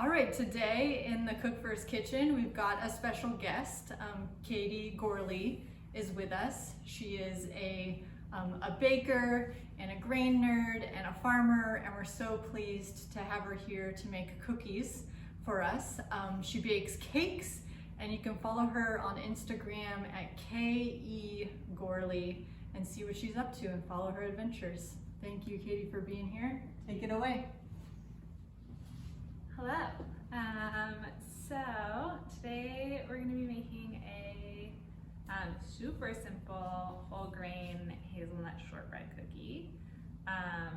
All right, today in the Cook First Kitchen, we've got a special guest. Katie Gorley is with us. She is a baker and a grain nerd and a farmer, and we're so pleased to have her here to make cookies for us. She bakes cakes, and you can follow her on Instagram at KE Gorley and see what she's up to and follow her adventures. Thank you, Katie, for being here. Take it away. Hello. So today we're going to be making a super simple whole grain hazelnut shortbread cookie. I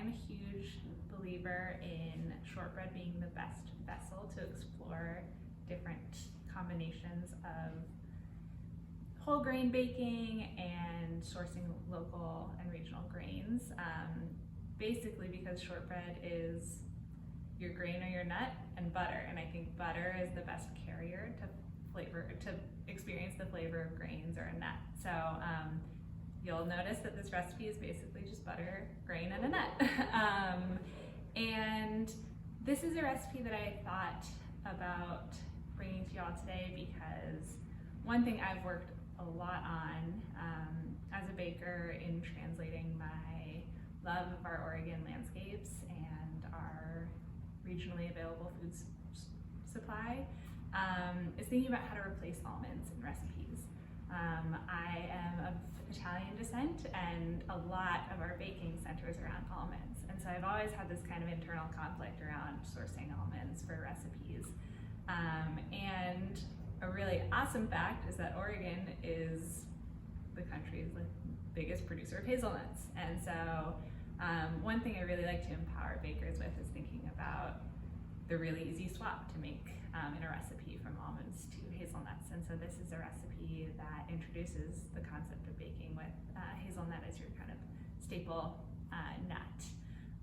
am a huge believer in shortbread being the best vessel to explore different combinations of whole grain baking and sourcing local and regional grains. Basically because shortbread is your grain or your nut and butter, and I think butter is the best carrier to experience the flavor of grains or a nut. So you'll notice that this recipe is basically just butter, grain, and a nut. And this is a recipe that I thought about bringing to y'all today because one thing I've worked a lot on as a baker in translating my love of our Oregon landscapes and our regionally available food supply is thinking about how to replace almonds in recipes. I am of Italian descent, and a lot of our baking centers around almonds, and so I've always had this kind of internal conflict around sourcing almonds for recipes. And a really awesome fact is that Oregon is the country's biggest producer of hazelnuts, and so one thing I really like to empower bakers with is thinking about the really easy swap to make in a recipe from almonds to hazelnuts. And so this is a recipe that introduces the concept of baking with hazelnut as your kind of staple nut.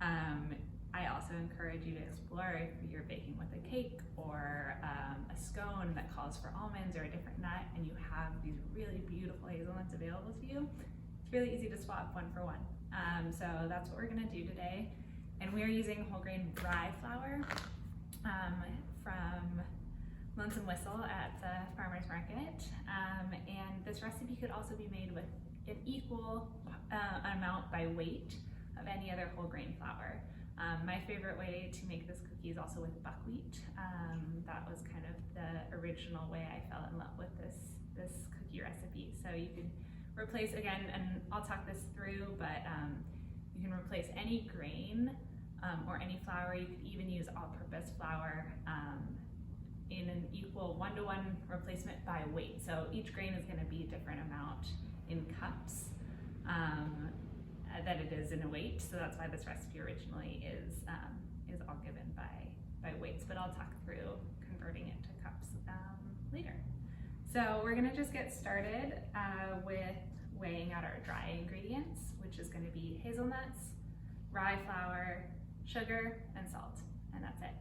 I also encourage you to explore if you're baking with a cake or a scone that calls for almonds or a different nut, and you have these really beautiful hazelnuts available to you. It's really easy to swap one for one. So that's what we're gonna do today. And we're using whole grain rye flour from Lonesome Whistle at the farmer's market. And this recipe could also be made with an equal amount by weight of any other whole grain flour. My favorite way to make this cookie is also with buckwheat. That was kind of the original way I fell in love with this cookie recipe. So you could replace, again, and I'll talk this through, but you can replace any grain or any flour. You could even use all-purpose flour in an equal 1-to-1 replacement by weight. So each grain is going to be a different amount in cups that it is in a weight. So that's why this recipe originally is all given by weights. But I'll talk through converting it to cups later. So we're going to just get started with weighing out our dry ingredients, which is going to be hazelnuts, rye flour, sugar, and salt, and that's it.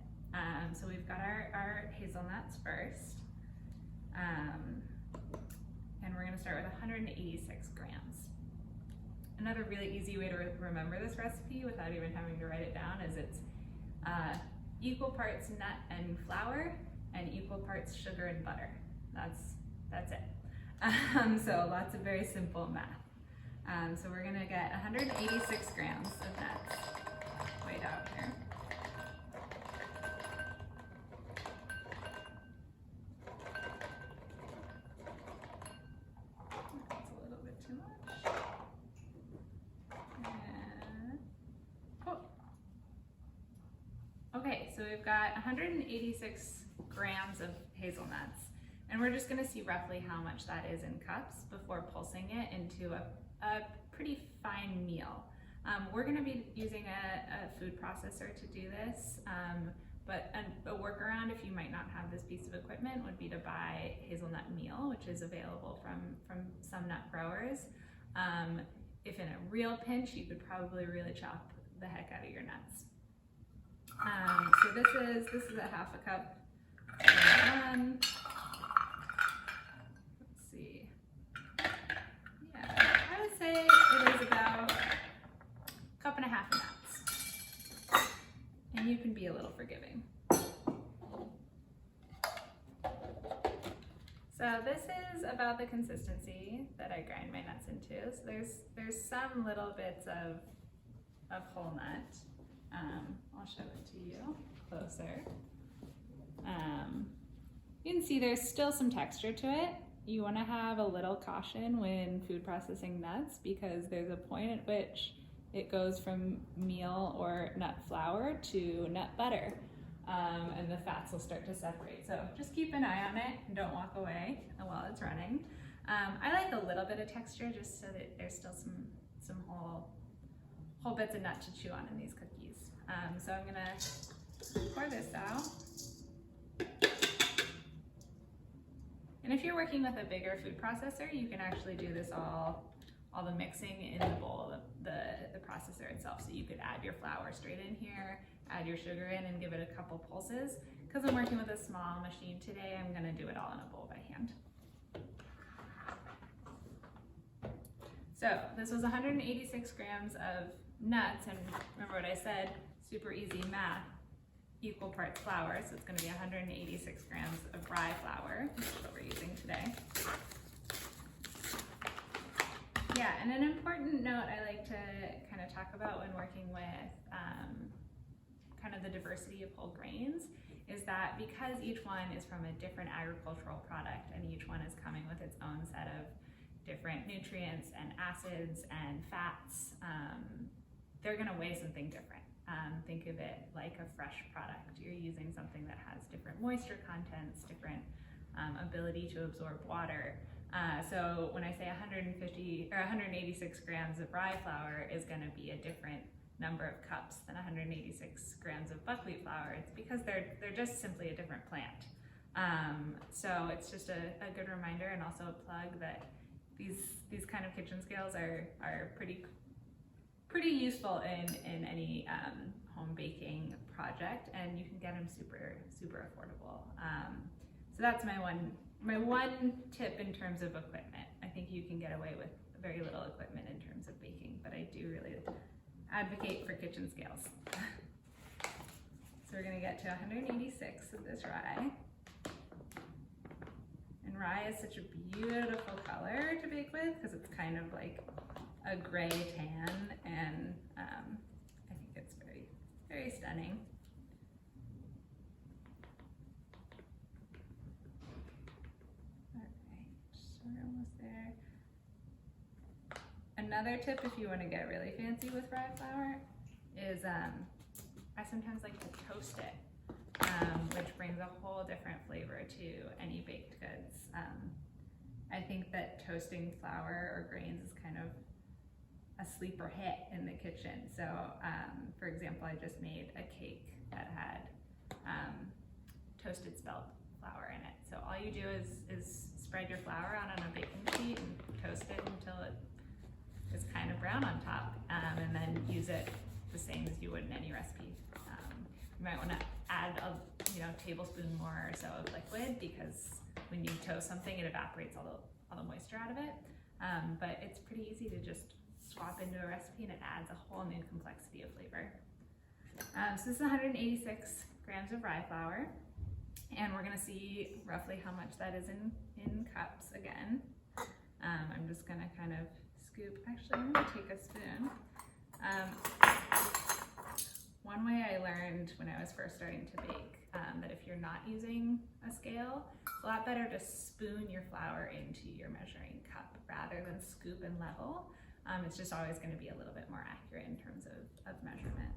So we've got our hazelnuts first, and we're going to start with 186 grams. Another really easy way to remember this recipe without even having to write it down is it's equal parts nut and flour and equal parts sugar and butter. That's it. So lots of very simple math. So we're gonna get 186 grams of nuts weighed out here. That's a little bit too much. And, okay, so we've got 186 grams of hazelnuts. And we're just gonna see roughly how much that is in cups before pulsing it into a pretty fine meal. We're gonna be using a food processor to do this, but a workaround if you might not have this piece of equipment would be to buy hazelnut meal, which is available from some nut growers. If in a real pinch, you could probably really chop the heck out of your nuts. So this is a half a cup. Let's see. Yeah, I would say it is about a cup and a half of nuts. And you can be a little forgiving. So this is about the consistency that I grind my nuts into. So there's some little bits of whole nut. I'll show it to you closer. You can see there's still some texture to it. You want to have a little caution when food processing nuts because there's a point at which it goes from meal or nut flour to nut butter, and the fats will start to separate. So just keep an eye on it and don't walk away while it's running. I like a little bit of texture just so that there's still some whole bits of nut to chew on in these cookies. So I'm gonna pour this out. And if you're working with a bigger food processor, you can actually do this all the mixing in the bowl, the processor itself. So you could add your flour straight in here, add your sugar in and give it a couple pulses. Because I'm working with a small machine today, I'm gonna do it all in a bowl by hand. So this was 186 grams of nuts, and remember what I said, super easy math, equal parts flour, so it's gonna be 186 grams of rye flour, which is what we're using today. Yeah, and an important note I like to kind of talk about when working with kind of the diversity of whole grains is that because each one is from a different agricultural product and each one is coming with its own set of different nutrients and acids and fats, they're gonna weigh something different. Think of it like a fresh product. You're using something that has different moisture contents, different ability to absorb water. So when I say 150 or 186 grams of rye flour is going to be a different number of cups than 186 grams of buckwheat flour, it's because they're just simply a different plant. So it's just a good reminder and also a plug that these kind of kitchen scales are pretty useful in any home baking project, and you can get them super affordable. So that's my one tip in terms of equipment. I think you can get away with very little equipment in terms of baking, but I do really advocate for kitchen scales. So we're gonna get to 186 of this rye. And rye is such a beautiful color to bake with because it's kind of like a gray tan, and I think it's very stunning. We're almost there. Another tip if you want to get really fancy with rye flour is I sometimes like to toast it, which brings a whole different flavor to any baked goods. I think that toasting flour or grains is kind of a sleeper hit in the kitchen. So for example, I just made a cake that had toasted spelt flour in it. So all you do is spread your flour out on a baking sheet and toast it until it is kind of brown on top, and then use it the same as you would in any recipe. You might want to add a tablespoon more or so of liquid because when you toast something, it evaporates all the moisture out of it. But it's pretty easy to just swap into a recipe, and it adds a whole new complexity of flavor. So this is 186 grams of rye flour. And we're gonna see roughly how much that is in cups again. I'm just gonna kind of scoop, actually I'm gonna take a spoon. One way I learned when I was first starting to bake that if you're not using a scale, it's a lot better to spoon your flour into your measuring cup rather than scoop and level. It's just always gonna be a little bit more accurate in terms of measurement.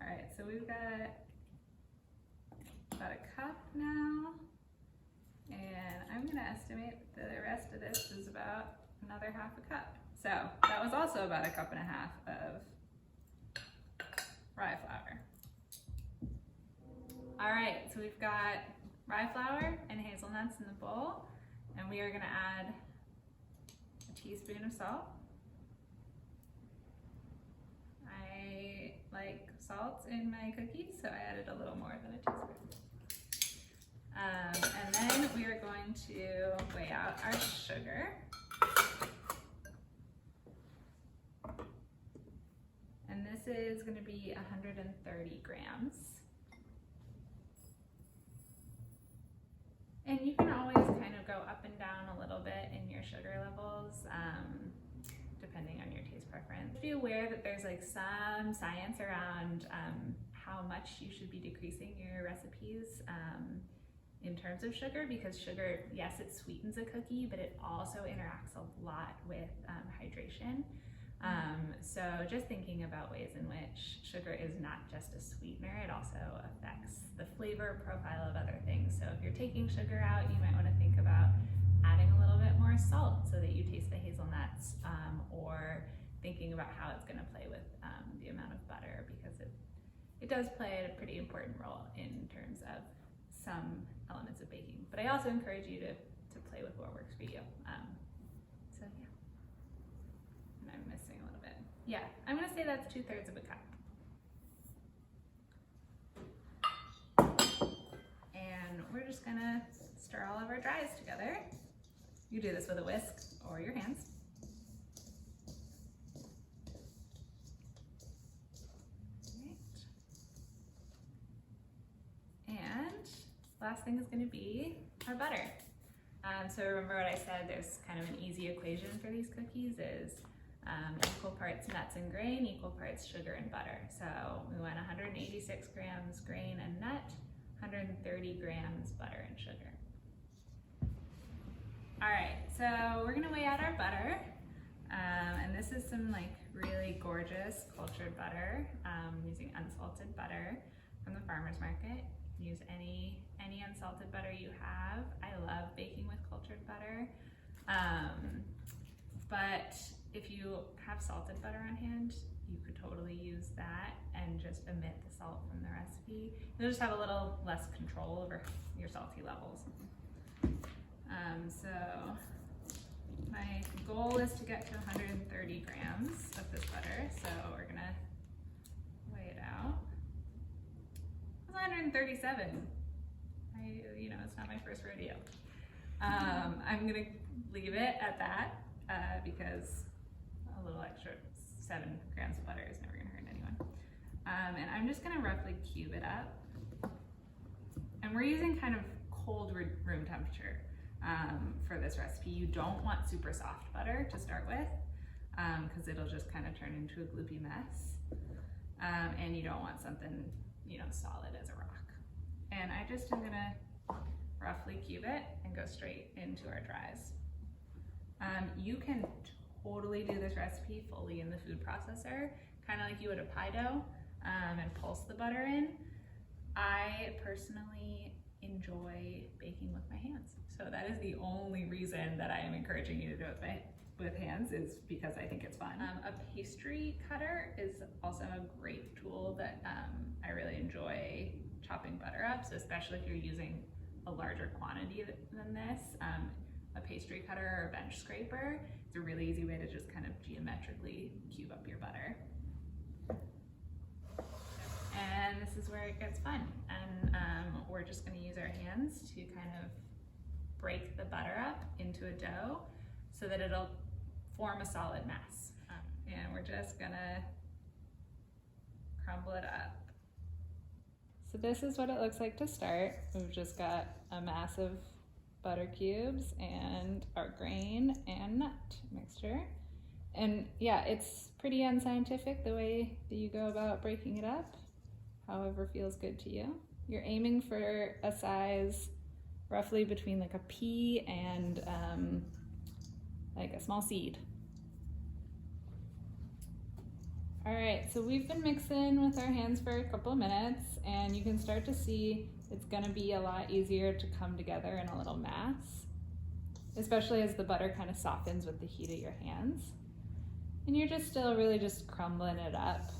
All right, so we've got about a cup now, and I'm gonna estimate that the rest of this is about another half a cup. So that was also about a cup and a half of rye flour. All right, so we've got rye flour and hazelnuts in the bowl, and we are gonna add a teaspoon of salt. I like salt in my cookies, so I added a little more than a teaspoon. And then we are going to weigh out our sugar. And this is going to be 130 grams. sugar levels, depending on your taste preference. Be aware that there's like some science around how much you should be decreasing your recipes in terms of sugar, because sugar, yes, it sweetens a cookie, but it also interacts a lot with hydration. So just thinking about ways in which sugar is not just a sweetener, it also affects the flavor profile of other things. So if you're taking sugar out, you might want to think about adding a little bit more salt so that you taste the hazelnuts, or thinking about how it's going to play with the amount of butter, because it does play a pretty important role in terms of some elements of baking. But I also encourage you to play with what works for you. So yeah. And I'm missing a little bit. Yeah, I'm gonna say that's 2/3 of a cup. And we're just gonna stir all of our dries together. You do this with a whisk or your hands. And last thing is going to be our butter. So remember what I said, there's kind of an easy equation for these cookies is equal parts nuts and grain, equal parts sugar and butter. So we want 186 grams grain and nut, 130 grams butter and sugar. All right, so we're gonna weigh out our butter. And this is some like really gorgeous cultured butter. I'm using unsalted butter from the farmer's market. Use any unsalted butter you have. I love baking with cultured butter. But if you have salted butter on hand, you could totally use that and just omit the salt from the recipe. You'll just have a little less control over your salty levels. So my goal is to get to 130 grams of this butter. So we're gonna weigh it out. 137. It's not my first rodeo. I'm gonna leave it at that because a little extra 7 grams of butter is never gonna hurt anyone. And I'm just gonna roughly cube it up. And we're using kind of cold room temperature for this recipe. You don't want super soft butter to start with because it'll just kind of turn into a gloopy mess. And you don't want something solid as a rock. And I just am gonna roughly cube it and go straight into our dries. You can totally do this recipe fully in the food processor, kind of like you would a pie dough, and pulse the butter in. I personally enjoy baking with my hands. So that is the only reason that I am encouraging you to do it with hands, is because I think it's fun. A pastry cutter is also a great tool that I really enjoy chopping butter up. So especially if you're using a larger quantity than this, a pastry cutter or a bench scraper is a really easy way to just kind of geometrically cube up your butter. And this is where it gets fun. And we're just gonna use our hands to kind of break the butter up into a dough so that it'll form a solid mass. And we're just gonna crumble it up. So this is what it looks like to start. We've just got a mass of butter cubes and our grain and nut mixture. And yeah, it's pretty unscientific the way that you go about breaking it up, however feels good to you. You're aiming for a size roughly between like a pea and like a small seed. All right, so we've been mixing with our hands for a couple of minutes, and you can start to see it's gonna be a lot easier to come together in a little mass, especially as the butter kind of softens with the heat of your hands. And you're just still really just crumbling it up.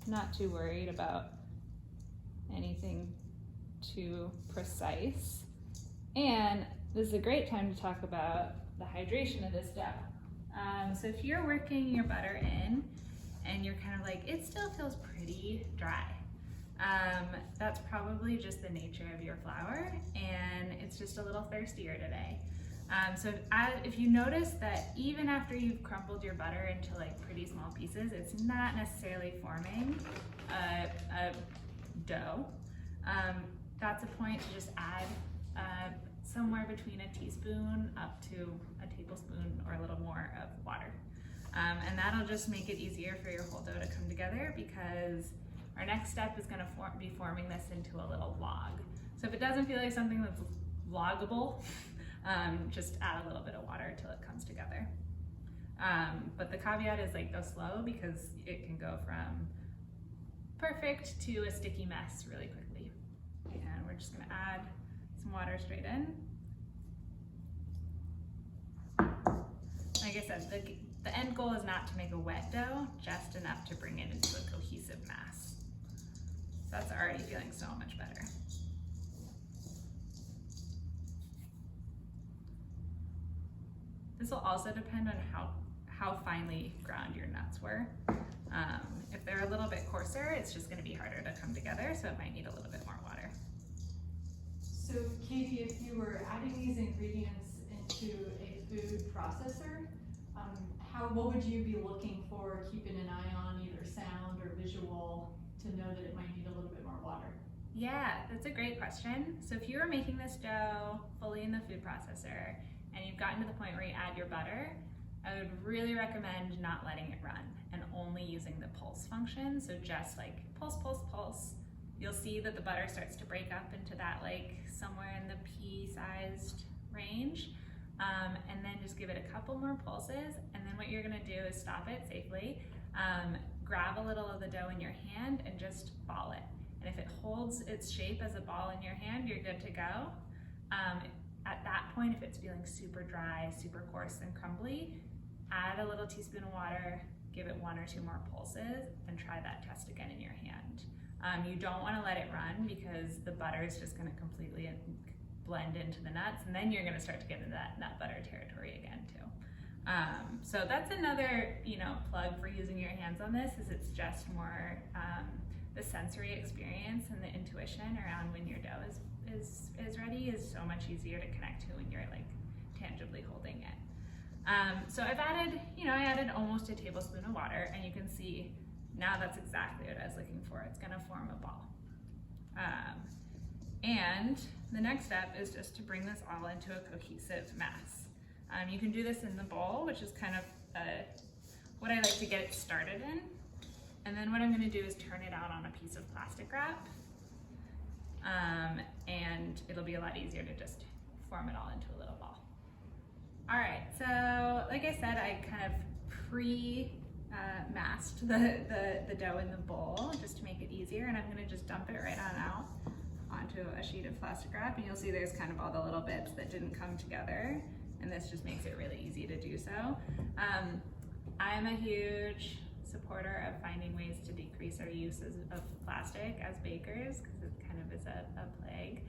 Not too worried about anything too precise. And this is a great time to talk about the hydration of this dough. So if you're working your butter in and you're kind of like, it still feels pretty dry, that's probably just the nature of your flour, and it's just a little thirstier today. So if you notice that even after you've crumbled your butter into like pretty small pieces, it's not necessarily forming a dough, that's a point to just add somewhere between a teaspoon up to a tablespoon or a little more of water. And that'll just make it easier for your whole dough to come together, because our next step is going to be forming this into a little log. So if it doesn't feel like something that's loggable, just add a little bit of water till it comes together. But the caveat is like go slow, because it can go from perfect to a sticky mess really quickly. And we're just going to add some water straight in. Like I said, the end goal is not to make a wet dough, just enough to bring it into a cohesive mass. So that's already feeling so much better. This will also depend on how finely ground your nuts were. If they're a little bit coarser, it's just going to be harder to come together, so it might need a little bit more water. So Katie, if you were adding these ingredients into a food processor, what would you be looking for, keeping an eye on, either sound or visual, to know that it might need a little bit more water? Yeah, that's a great question. So if you were making this dough fully in the food processor and you've gotten to the point where you add your butter, I would really recommend not letting it run and only using the pulse function. So just like pulse, pulse, pulse. You'll see that the butter starts to break up into that like somewhere in the pea-sized range. And then just give it a couple more pulses, and then what you're gonna do is stop it safely, grab a little of the dough in your hand and just ball it. And if it holds its shape as a ball in your hand, you're good to go. At that point, if it's feeling super dry, super coarse and crumbly, add a little teaspoon of water, give it 1 or 2 more pulses, and try that test again in your hand. You don't wanna let it run, because the butter is just gonna completely blend into the nuts, and then you're going to start to get into that nut butter territory again too. So that's another, plug for using your hands on this, is it's just more the sensory experience and the intuition around when your dough is ready is so much easier to connect to when you're like tangibly holding it. So I've added, I added almost a tablespoon of water, and you can see now that's exactly what I was looking for. It's going to form a ball. And the next step is just to bring this all into a cohesive mass. You can do this in the bowl, which is kind of what I like to get it started in. And then what I'm going to do is turn it out on a piece of plastic wrap. And it'll be a lot easier to just form it all into a little ball. All right, so like I said, I kind of masked the dough in the bowl just to make it easier, and I'm going to just dump it right on out onto a sheet of plastic wrap, and you'll see there's kind of all the little bits that didn't come together, and this just makes it really easy to do so. I'm a huge supporter of finding ways to decrease our uses of plastic as bakers, because it kind of is a plague.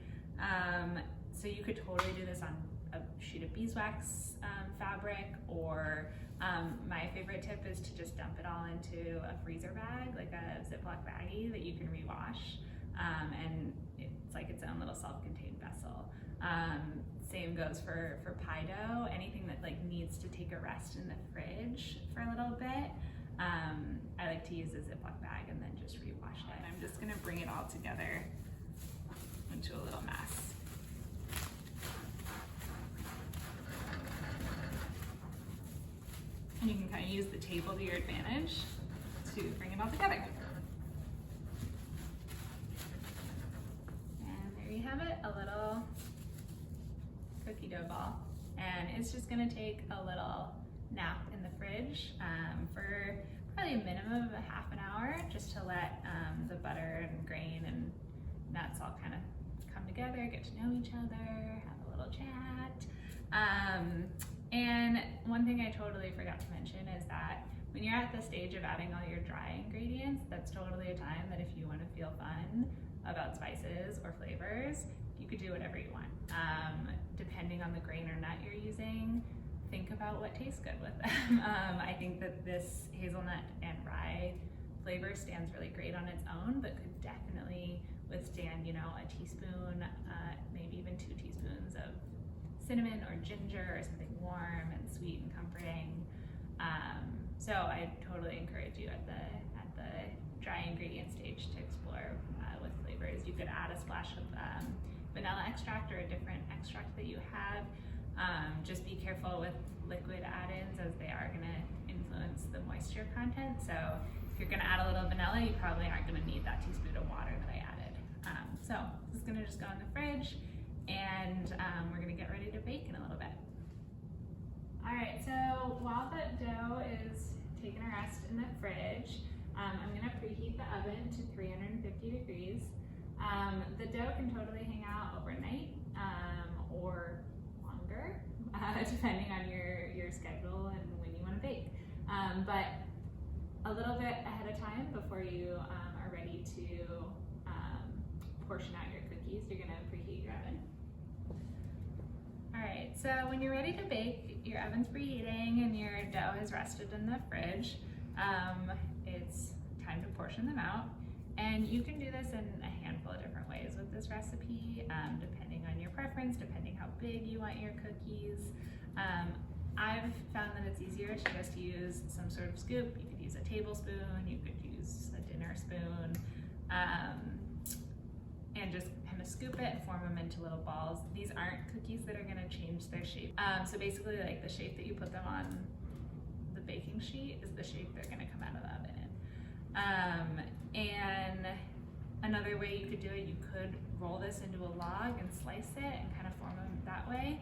So you could totally do this on a sheet of beeswax fabric, or my favorite tip is to just dump it all into a freezer bag, like a Ziploc baggie that you can rewash. And it's like its own little self-contained vessel. Same goes for pie dough. Anything that like needs to take a rest in the fridge for a little bit, I like to use a Ziploc bag and then just rewash it. I'm just gonna bring it all together into a little mass. And you can kind of use the table to your advantage to bring it all together. You have it, a little cookie dough ball, and it's just going to take a little nap in the fridge for probably a minimum of a half an hour, just to let the butter and grain and nuts all kind of come together, get to know each other, have a little chat. And one thing I totally forgot to mention is that when you're at the stage of adding all your dry ingredients, that's totally a time that if you want to feel fun about spices or flavors, you could do whatever you want. Depending on the grain or nut you're using, think about what tastes good with them. I think that this hazelnut and rye flavor stands really great on its own, but could definitely withstand, a teaspoon, maybe even 2 teaspoons of cinnamon or ginger or something warm and sweet and comforting. So I totally encourage you at the dry ingredient stage to explore with flavors. You could add a splash of vanilla extract or a different extract that you have. Just be careful with liquid add-ins, as they are going to influence the moisture content. So if you're going to add a little vanilla, you probably aren't going to need that teaspoon of water that I added. So this is going to just go in the fridge, and we're going to get ready to bake in a little bit. All right, so while the dough is taking a rest in the fridge, I'm going to preheat the oven to 350 degrees. The dough can totally hang out overnight or longer, depending on your schedule and when you want to bake. But a little bit ahead of time, before you are ready to portion out your cookies, you're going to preheat your oven. All right, so when you're ready to bake, your oven's preheating and your dough has rested in the fridge. It's time to portion them out. And you can do this in a handful of different ways with this recipe, depending on your preference, depending how big you want your cookies. I've found that it's easier to just use some sort of scoop. You could use a tablespoon, you could use a dinner spoon, and just kind of scoop it and form them into little balls. These aren't cookies that are gonna change their shape. So basically, like, the shape that you put them on the baking sheet is the shape they're gonna come out of the oven in. And another way you could do it, you could roll this into a log and slice it and kind of form them that way.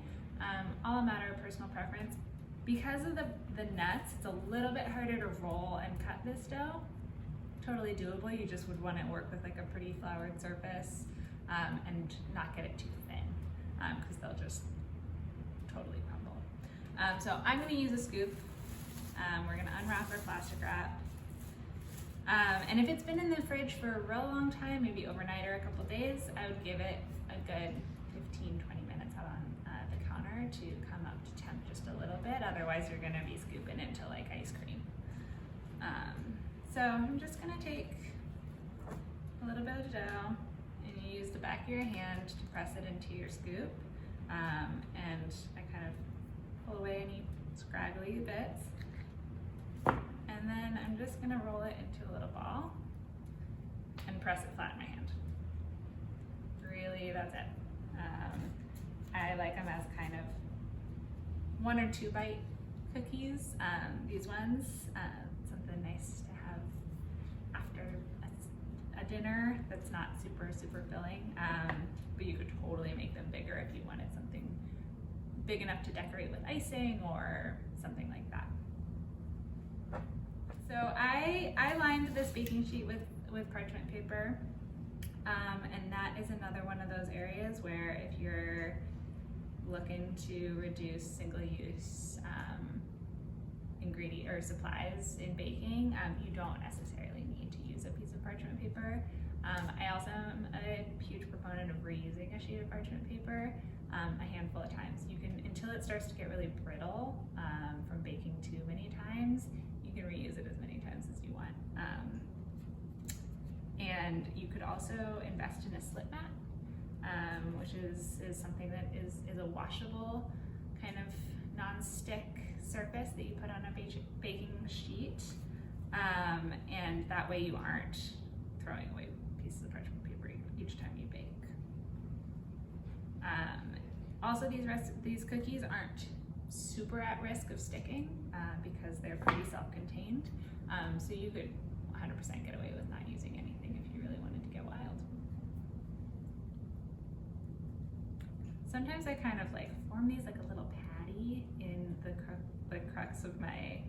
All a matter of personal preference. Because of the nuts, it's a little bit harder to roll and cut this dough. Totally doable. You just would want to work with like a pretty floured surface and not get it too thin, because they'll just totally crumble. So I'm going to use a scoop. We're going to unwrap our plastic wrap. And if it's been in the fridge for a real long time, maybe overnight or a couple days, I would give it a good 15-20 minutes out on the counter to come up to temp just a little bit. Otherwise, you're going to be scooping into like ice cream. So I'm just going to take a little bit of dough, and you use the back of your hand to press it into your scoop. And I kind of pull away any scraggly bits. And then I'm just going to roll it into a little ball and press it flat in my hand. Really, that's it. I like them as kind of 1 or 2 bite cookies. These ones, something nice to have after a dinner that's not super filling. But you could totally make them bigger if you wanted something big enough to decorate with icing or something like that. So I lined this baking sheet with parchment paper, and that is another one of those areas where if you're looking to reduce single-use ingredient or supplies in baking, you don't necessarily need to use a piece of parchment paper. I also am a huge proponent of reusing a sheet of parchment paper a handful of times. You can, until it starts to get really brittle from baking too many times, you can reuse it as many times as you want. And you could also invest in a slip mat, which is something that is a washable kind of non-stick surface that you put on a baking sheet. And that way you aren't throwing away pieces of parchment paper each time you bake. Also, these cookies aren't super at risk of sticking because they're pretty self-contained. So you could 100% get away with not using anything if you really wanted to get wild. Sometimes I kind of like form these like a little patty in the crux of my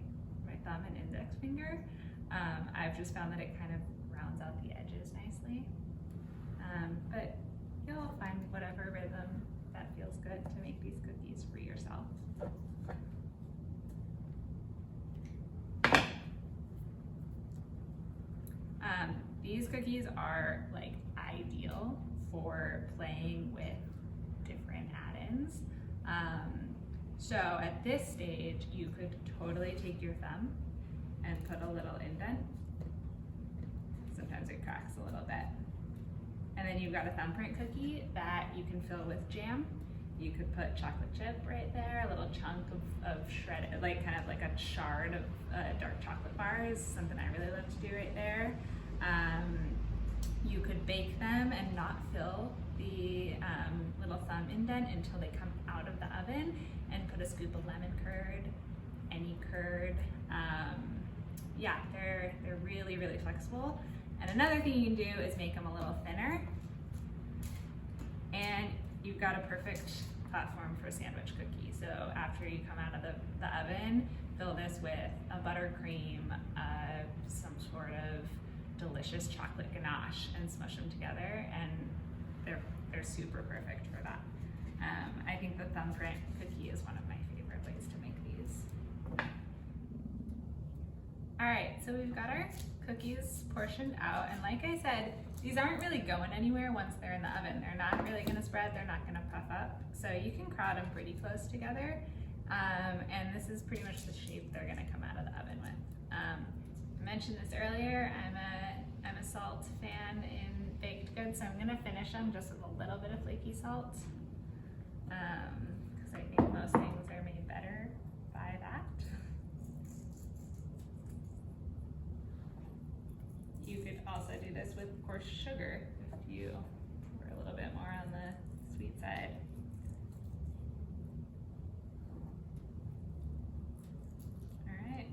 thumb and index finger. I've just found that it kind of rounds out the edges nicely. But you'll find whatever rhythm that feels good to make these cookies for yourself. These cookies are like ideal for playing with different add-ins. So at this stage, you could totally take your thumb and put a little indent. Sometimes it cracks a little bit. And then you've got a thumbprint cookie that you can fill with jam. You could put chocolate chip right there, a little chunk of shredded, like kind of like a shard of dark chocolate bar is something I really love to do right there. You could bake them and not fill the little thumb indent until they come out of the oven, and put a scoop of lemon curd, any curd. Yeah, they're really, really flexible. And another thing you can do is make them a little thinner, and you've got a perfect platform for a sandwich cookie. So after you come out of the oven, fill this with a buttercream, some sort of delicious chocolate ganache, and smush them together, and they're super perfect for that. I think the thumbprint cookie is one of my favorite ways to make these. All right, so we've got our cookies portioned out, and like I said, these aren't really going anywhere once they're in the oven. They're not really gonna spread, they're not gonna puff up, so you can crowd them pretty close together, and this is pretty much the shape they're gonna come out of the oven with. I mentioned this earlier, I'm a salt fan in baked goods, so I'm gonna finish them just with a little bit of flaky salt, because I think most things are made better by that. You could also do this with coarse sugar if you were a little bit more on the sweet side. All right,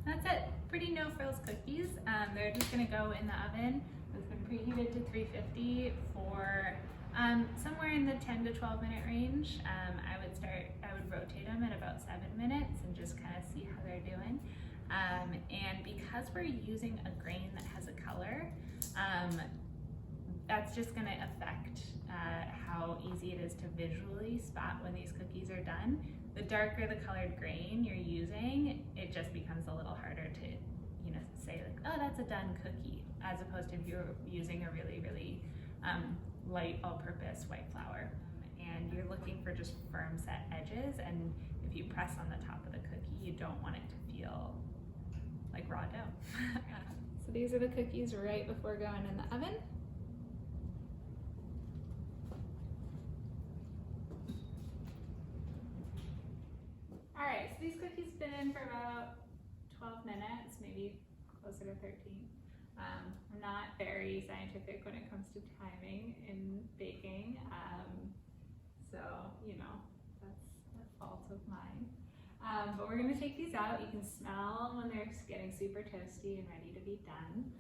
that's it. Pretty no-frills cookies. They're just gonna go in the oven. It's been preheated to 350 for somewhere in the 10 to 12 minute range. I would rotate them at about 7 minutes and just kind of see how they're doing. And because we're using a grain that has a color, that's just going to affect how easy it is to visually spot when these cookies are done. The darker the colored grain you're using, it just becomes a little harder to, say like, oh, that's a done cookie, as opposed to if you're using a really, really light all-purpose white flour. And you're looking for just firm set edges, and if you press on the top of the cookie, you don't want it to feel like raw dough. So these are the cookies right before going in the oven. All right, so these cookies have been in for about 12 minutes, maybe closer to 13. I'm not very scientific when it comes to timing in baking, so that's a fault of mine. But we're gonna take these out. You can smell when they're getting super toasty and ready to be done.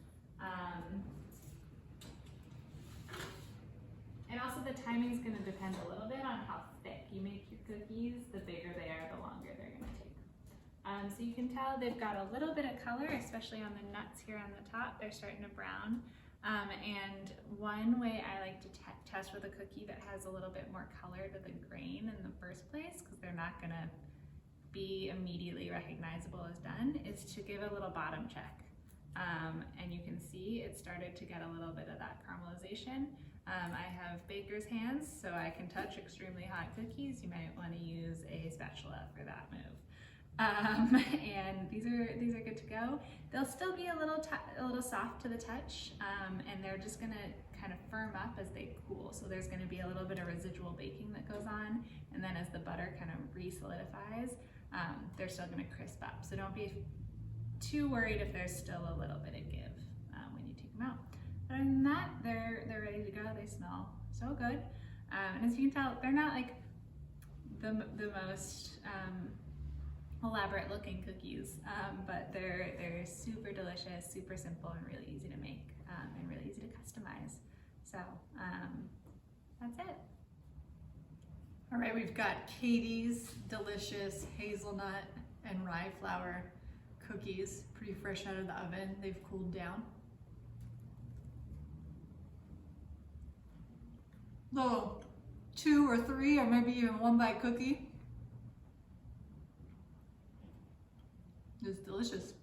And also the timing is gonna depend a little bit on how thick you make your cookies. The bigger they are, the longer they're gonna take. So you can tell they've got a little bit of color, especially on the nuts here on the top. They're starting to brown. And one way I like to test with a cookie that has a little bit more color to the grain in the first place, because they're not gonna be immediately recognizable as done, is to give a little bottom check. And you can see it started to get a little bit of that caramelization. I have baker's hands, so I can touch extremely hot cookies. You might want to use a spatula for that move. And these are good to go. They'll still be a little soft to the touch, and they're just gonna kind of firm up as they cool. So there's gonna be a little bit of residual baking that goes on, and then as the butter kind of re-solidifies, they're still gonna crisp up. So don't be too worried if there's still a little bit of give when you take them out. But other than that, they're ready to go. They smell so good. And as you can tell, they're not like the most elaborate looking cookies, but they're super delicious, super simple, and really easy to make, and really easy to customize. So that's it. All right, we've got Katie's delicious hazelnut and rye flour cookies, pretty fresh out of the oven. They've cooled down. Little 2 or 3 or maybe even 1 bite cookie. It's delicious.